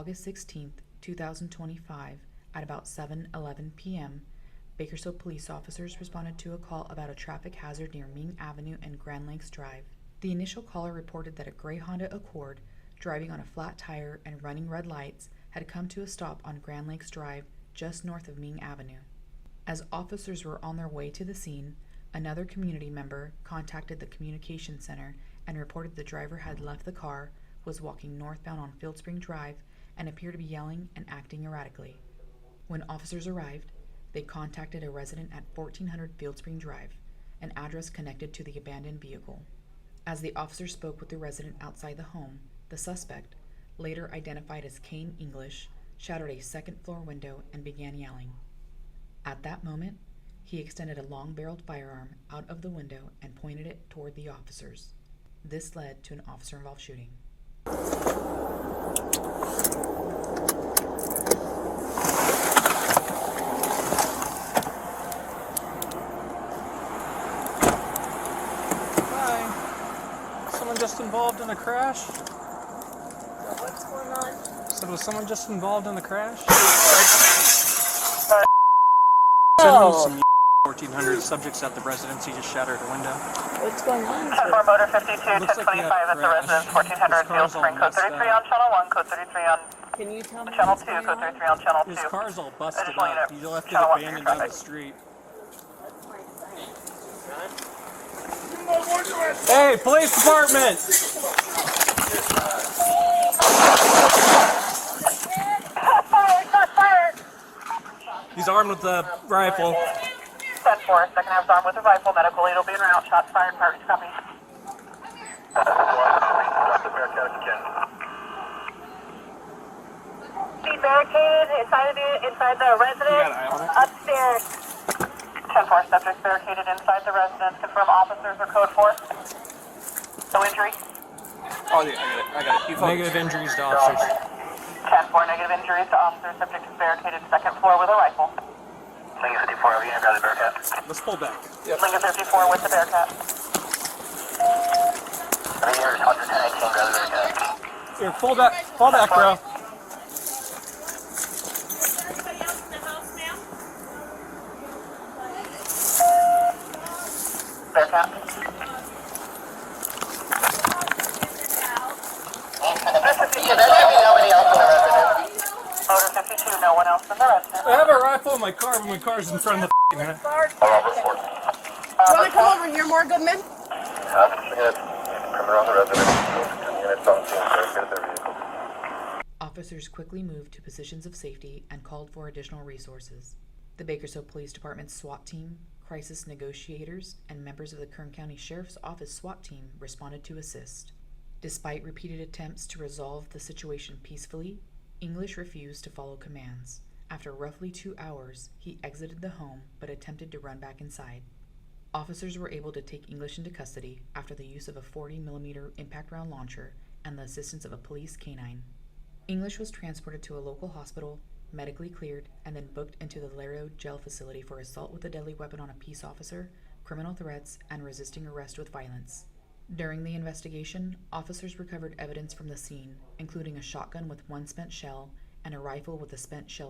August 16, 2025, at about 7:11 p.m., Bakersfield police officers responded to a call about a traffic hazard near Ming Avenue and Grand Lakes Drive. The initial caller reported that a gray Honda Accord, driving on a flat tire and running red lights, had come to a stop on Grand Lakes Drive just north of Ming Avenue. As officers were on their way to the scene, another community member contacted the communication center and reported the driver had left the car, was walking northbound on Fieldspring Drive, and appeared to be yelling and acting erratically. When officers arrived, they contacted a resident at 1400 Fieldspring Drive, an address connected to the abandoned vehicle. As the officer spoke with the resident outside the home, the suspect, later identified as Cain English, shattered a second-floor window and began yelling. At that moment, he extended a long-barreled firearm out of the window and pointed it toward the officers. This led to an officer-involved shooting. Hi. Someone just involved in a crash? What's going on? So was someone just involved in the crash? Oh. 1400 subjects at the residence. He just shattered a window. What's going on? 10-4 motor 52, Looks like 1025 at the residence, 1400 Fieldspring, code 33 on channel 1, code 33 on Can you tell me channel what's 2, going code on? 33 on channel 2. His car's all busted Additional up. unit, He left it channel 1 for abandoned your on the traffic. street. Hey, police department! Shot fired! He's armed with a rifle. 10-4, second half armed with a rifle, medical aid will be en route, shots fired, parties copy. Be barricaded inside the residence, upstairs. 10-4, subject barricaded inside the residence, confirm officers or code 4. No injury. Oh, yeah, I got it. Negative injuries to officers. 10-4, negative injuries to officers, subject is barricaded second floor with a rifle. Lincoln 54, have you grab the Bearcat? Let's pull back. Lincoln 54 with the Bearcat. Rangers 11018, grab the Bearcat. Here, fall back, bro. Bearcat. Motor 52, there should be nobody else in the residence. Motor 52, no one else in the residence. I have a rifle in my car, but my car's in front of the man. You want to come over here, more Goodman? Officers quickly moved to positions of safety and called for additional resources. The Bakersfield Police Department's SWAT team, crisis negotiators, and members of the Kern County Sheriff's Office SWAT team responded to assist. Despite repeated attempts to resolve the situation peacefully, English refused to follow commands. After roughly 2 hours, he exited the home but attempted to run back inside. Officers were able to take English into custody after the use of a 40mm impact round launcher and the assistance of a police canine. English was transported to a local hospital, medically cleared, and then booked into the Laredo jail facility for assault with a deadly weapon on a peace officer, criminal threats, and resisting arrest with violence. During the investigation, officers recovered evidence from the scene, including a shotgun with one spent shell and a rifle with a spent shell